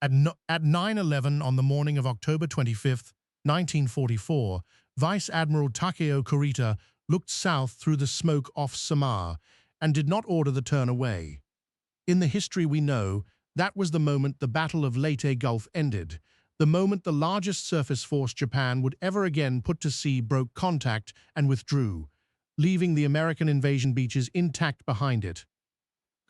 At 9:11 on the morning of October 25, 1944, Vice Admiral Takeo Kurita looked south through the smoke off Samar and did not order the turn away. In the history we know, that was the moment the Battle of Leyte Gulf ended, the moment the largest surface force Japan would ever again put to sea broke contact and withdrew, leaving the American invasion beaches intact behind it.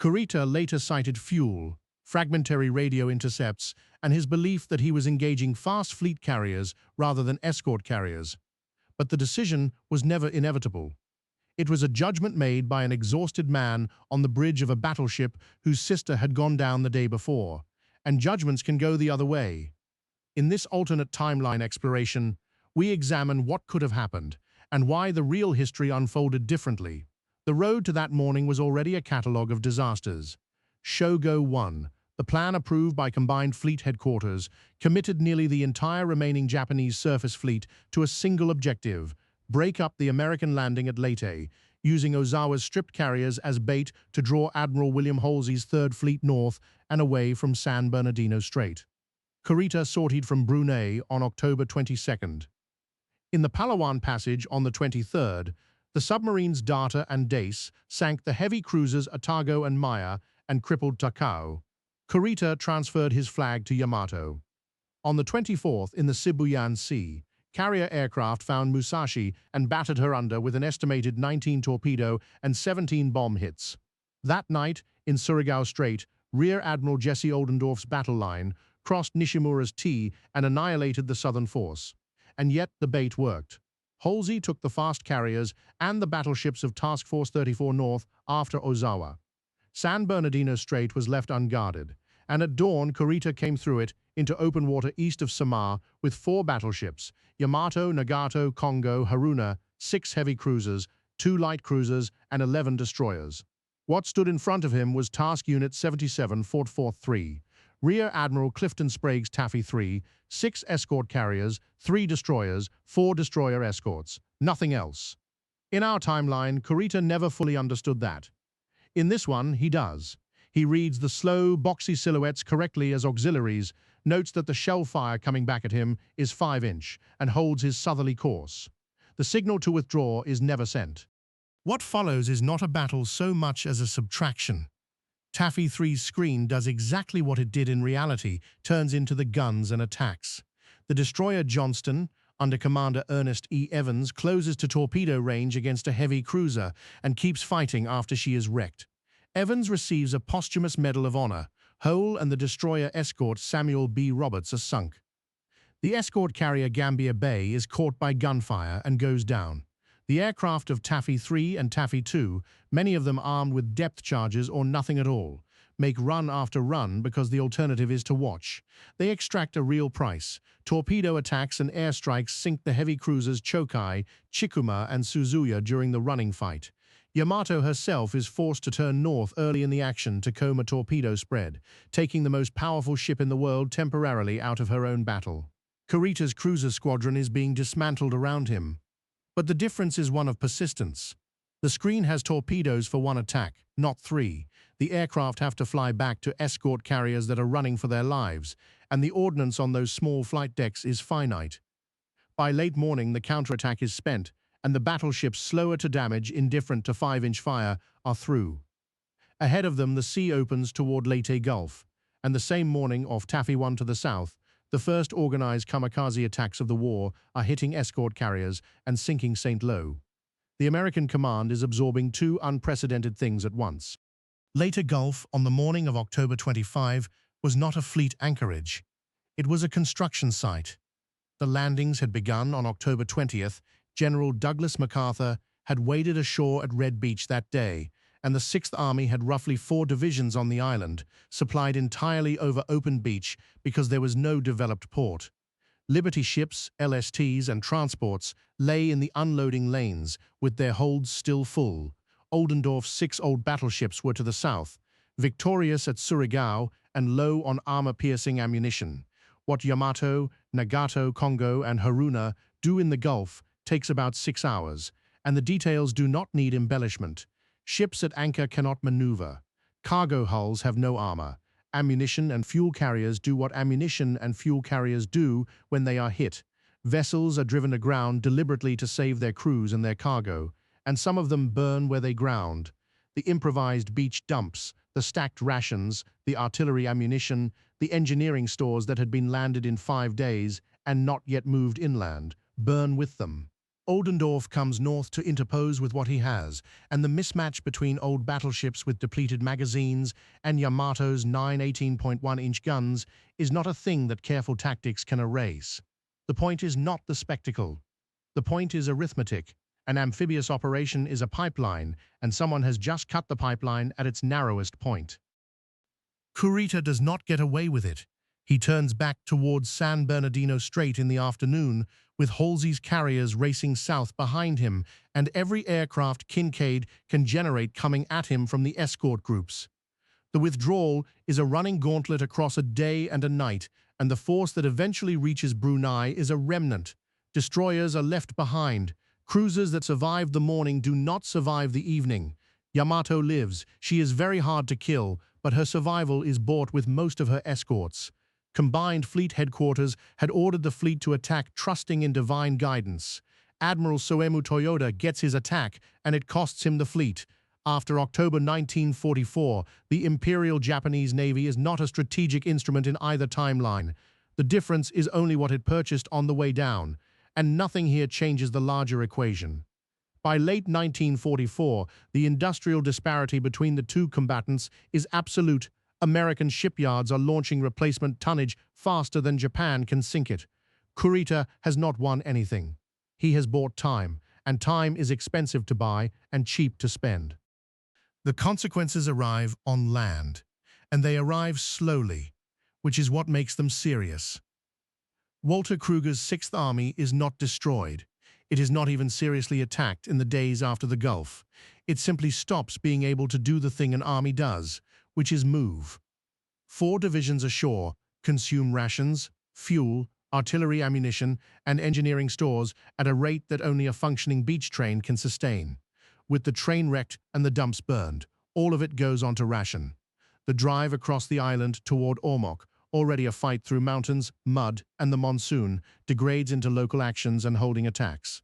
Kurita later cited fuel, fragmentary radio intercepts, and his belief that he was engaging fast fleet carriers rather than escort carriers. But the decision was never inevitable. It was a judgment made by an exhausted man on the bridge of a battleship whose sister had gone down the day before, and judgments can go the other way. In this alternate timeline exploration, we examine what could have happened and why the real history unfolded differently. The road to that morning was already a catalogue of disasters. Shogo 1, the plan approved by Combined Fleet Headquarters, committed nearly the entire remaining Japanese surface fleet to a single objective: break up the American landing at Leyte, using Ozawa's stripped carriers as bait to draw Admiral William Halsey's Third Fleet north and away from San Bernardino Strait. Kurita sortied from Brunei on October 22nd. In the Palawan Passage on the 23rd, the submarines Data and Dace sank the heavy cruisers Atago and Maya and crippled Takao. Kurita transferred his flag to Yamato. On the 24th, in the Sibuyan Sea, carrier aircraft found Musashi and battered her under with an estimated 19 torpedo and 17 bomb hits. That night, in Surigao Strait, Rear Admiral Jesse Oldendorf's battle line crossed Nishimura's T and annihilated the southern force. And yet the bait worked. Halsey took the fast carriers and the battleships of Task Force 34 North after Ozawa. San Bernardino Strait was left unguarded, and at dawn Kurita came through it into open water east of Samar with 4 battleships: Yamato, Nagato, Kongo, Haruna, 6 heavy cruisers, 2 light cruisers, and 11 destroyers. What stood in front of him was Task Unit 77 Fort Forth 3, Rear Admiral Clifton Sprague's Taffy 3, 6 escort carriers, 3 destroyers, 4 destroyer escorts. Nothing else. In our timeline, Kurita never fully understood that. In this one, he does. He reads the slow, boxy silhouettes correctly as auxiliaries, notes that the shell fire coming back at him is 5-inch, and holds his southerly course. The signal to withdraw is never sent. What follows is not a battle so much as a subtraction. Taffy 3's screen does exactly what it did in reality, turns into the guns and attacks. The destroyer Johnston, under Commander Ernest E. Evans, closes to torpedo range against a heavy cruiser and keeps fighting after she is wrecked. Evans receives a posthumous Medal of Honor. Hole and the destroyer escort Samuel B. Roberts are sunk. The escort carrier Gambia Bay is caught by gunfire and goes down. The aircraft of Taffy 3 and Taffy 2, many of them armed with depth charges or nothing at all, make run after run because the alternative is to watch. They extract a real price. Torpedo attacks and airstrikes sink the heavy cruisers Chokai, Chikuma, and Suzuya during the running fight. Yamato herself is forced to turn north early in the action to comb a torpedo spread, taking the most powerful ship in the world temporarily out of her own battle. Kurita's cruiser squadron is being dismantled around him. But the difference is one of persistence. The screen has torpedoes for 1 attack, not 3. The aircraft have to fly back to escort carriers that are running for their lives, and the ordnance on those small flight decks is finite. By late morning, the counterattack is spent, and the battleships, slower to damage, indifferent to 5-inch fire, are through. Ahead of them, the sea opens toward Leyte Gulf, and the same morning, off Taffy 1 to the south, the first organized kamikaze attacks of the war are hitting escort carriers and sinking St. Lo. The American command is absorbing 2 unprecedented things at once. Leyte Gulf, on the morning of October 25, was not a fleet anchorage. It was a construction site. The landings had begun on October 20th. General Douglas MacArthur had waded ashore at Red Beach that day, and the 6th Army had roughly 4 divisions on the island, supplied entirely over open beach because there was no developed port. Liberty ships, LSTs, and transports lay in the unloading lanes, with their holds still full. Oldendorf's 6 old battleships were to the south, victorious at Surigao and low on armor-piercing ammunition. What Yamato, Nagato, Kongo, and Haruna do in the Gulf takes about 6 hours, and the details do not need embellishment. Ships at anchor cannot maneuver. Cargo hulls have no armor, Ammunition and fuel carriers do what ammunition and fuel carriers do when they are hit. Vessels are driven aground deliberately to save their crews and their cargo, and some of them burn where they ground. The improvised beach dumps, the stacked rations, the artillery ammunition, the engineering stores that had been landed in 5 days and not yet moved inland, burn with them. Oldendorf comes north to interpose with what he has, and the mismatch between old battleships with depleted magazines and Yamato's 9 18.1-inch guns is not a thing that careful tactics can erase. The point is not the spectacle. The point is arithmetic. An amphibious operation is a pipeline, and someone has just cut the pipeline at its narrowest point. Kurita does not get away with it. He turns back towards San Bernardino Strait in the afternoon, with Halsey's carriers racing south behind him and every aircraft Kincaid can generate coming at him from the escort groups. The withdrawal is a running gauntlet across a day and a night, and the force that eventually reaches Brunei is a remnant. Destroyers are left behind. Cruisers that survived the morning do not survive the evening. Yamato lives. She is very hard to kill, but her survival is bought with most of her escorts. Combined Fleet Headquarters had ordered the fleet to attack, trusting in divine guidance. Admiral Soemu Toyoda gets his attack, and it costs him the fleet. After October 1944, the Imperial Japanese Navy is not a strategic instrument in either timeline. The difference is only what it purchased on the way down, and nothing here changes the larger equation. By late 1944, the industrial disparity between the two combatants is absolute. American shipyards are launching replacement tonnage faster than Japan can sink it. Kurita has not won anything. He has bought time, and time is expensive to buy and cheap to spend. The consequences arrive on land, and they arrive slowly, which is what makes them serious. Walter Kruger's Sixth Army is not destroyed. It is not even seriously attacked in the days after the Gulf. It simply stops being able to do the thing an army does, which is move. 4 divisions ashore consume rations, fuel, artillery ammunition, and engineering stores at a rate that only a functioning beach train can sustain. With the train wrecked and the dumps burned, all of it goes onto ration. The drive across the island toward Ormoc, already a fight through mountains, mud, and the monsoon, degrades into local actions and holding attacks.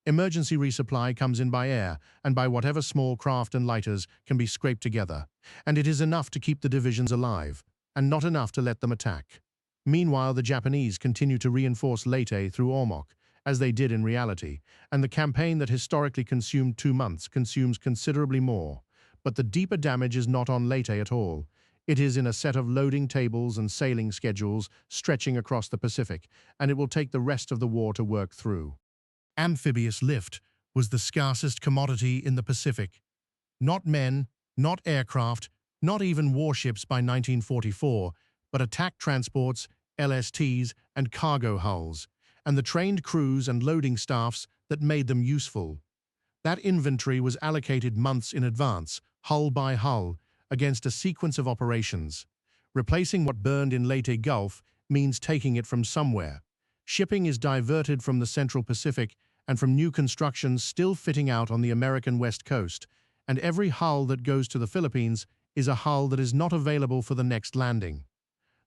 Emergency resupply comes in by air and by whatever small craft and lighters can be scraped together, and it is enough to keep the divisions alive, and not enough to let them attack. Meanwhile, the Japanese continue to reinforce Leyte through Ormoc, as they did in reality, and the campaign that historically consumed 2 months consumes considerably more. But the deeper damage is not on Leyte at all. It is in a set of loading tables and sailing schedules stretching across the Pacific, and it will take the rest of the war to work through. Amphibious lift was the scarcest commodity in the Pacific. Not men, not aircraft, not even warships by 1944, but attack transports, LSTs, and cargo hulls, and the trained crews and loading staffs that made them useful. That inventory was allocated months in advance, hull by hull, against a sequence of operations. Replacing what burned in Leyte Gulf means taking it from somewhere. Shipping is diverted from the Central Pacific and from new constructions still fitting out on the American West Coast, and every hull that goes to the Philippines is a hull that is not available for the next landing.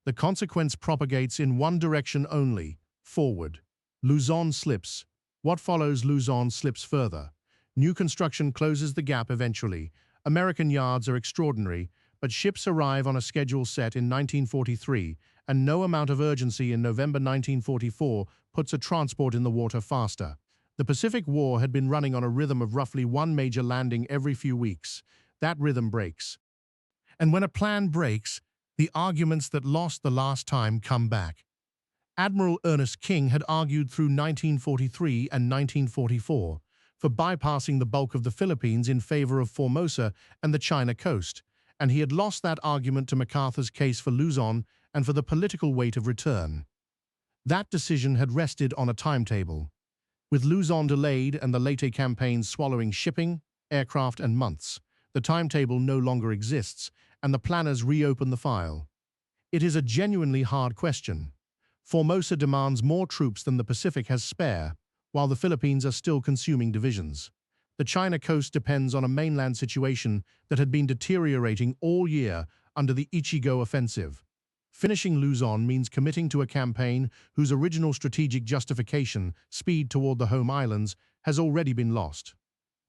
The consequence propagates in one direction only, forward. Luzon slips. What follows Luzon slips further. New construction closes the gap eventually. American yards are extraordinary, but ships arrive on a schedule set in 1943, and no amount of urgency in November 1944 puts a transport in the water faster. The Pacific War had been running on a rhythm of roughly 1 major landing every few weeks. That rhythm breaks. And when a plan breaks, the arguments that lost the last time come back. Admiral Ernest King had argued through 1943 and 1944 for bypassing the bulk of the Philippines in favor of Formosa and the China coast, and he had lost that argument to MacArthur's case for Luzon and for the political weight of return. That decision had rested on a timetable. With Luzon delayed and the Leyte campaign swallowing shipping, aircraft, and months, the timetable no longer exists, and the planners reopen the file. It is a genuinely hard question. Formosa demands more troops than the Pacific has spare, while the Philippines are still consuming divisions. The China coast depends on a mainland situation that had been deteriorating all year under the Ichigo Offensive. Finishing Luzon means committing to a campaign whose original strategic justification, speed toward the home islands, has already been lost.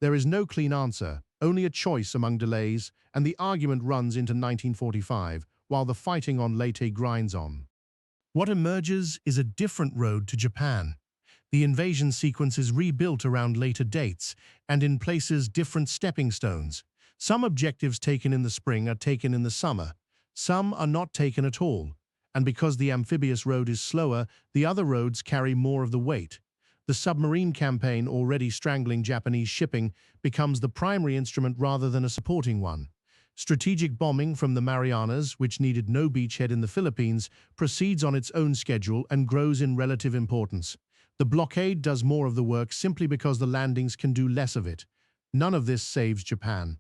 There is no clean answer, only a choice among delays, and the argument runs into 1945, while the fighting on Leyte grinds on. What emerges is a different road to Japan. The invasion sequence is rebuilt around later dates, and in places different stepping stones. Some objectives taken in the spring are taken in the summer. Some are not taken at all, and because the amphibious road is slower, the other roads carry more of the weight. The submarine campaign, already strangling Japanese shipping, becomes the primary instrument rather than a supporting one. Strategic bombing from the Marianas, which needed no beachhead in the Philippines, proceeds on its own schedule and grows in relative importance. The blockade does more of the work simply because the landings can do less of it. None of this saves Japan.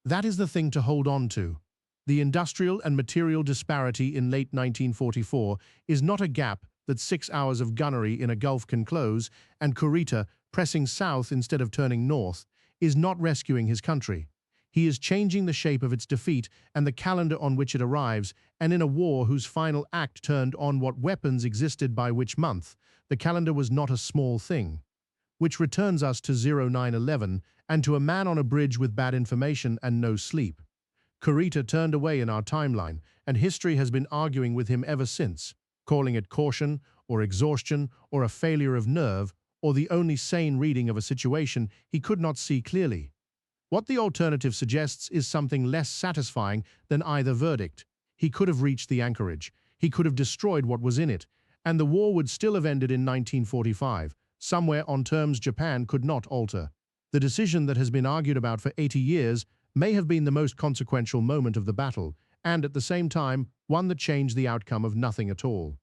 That is the thing to hold on to. The industrial and material disparity in late 1944 is not a gap that 6 hours of gunnery in a Gulf can close, and Kurita, pressing south instead of turning north, is not rescuing his country. He is changing the shape of its defeat and the calendar on which it arrives, and in a war whose final act turned on what weapons existed by which month, the calendar was not a small thing. Which returns us to 0911 and to a man on a bridge with bad information and no sleep. Kurita turned away in our timeline, and history has been arguing with him ever since, calling it caution, or exhaustion, or a failure of nerve, or the only sane reading of a situation he could not see clearly. What the alternative suggests is something less satisfying than either verdict. He could have reached the Anchorage, he could have destroyed what was in it, and the war would still have ended in 1945, somewhere on terms Japan could not alter. The decision that has been argued about for 80 years may have been the most consequential moment of the battle, and at the same time, one that changed the outcome of nothing at all.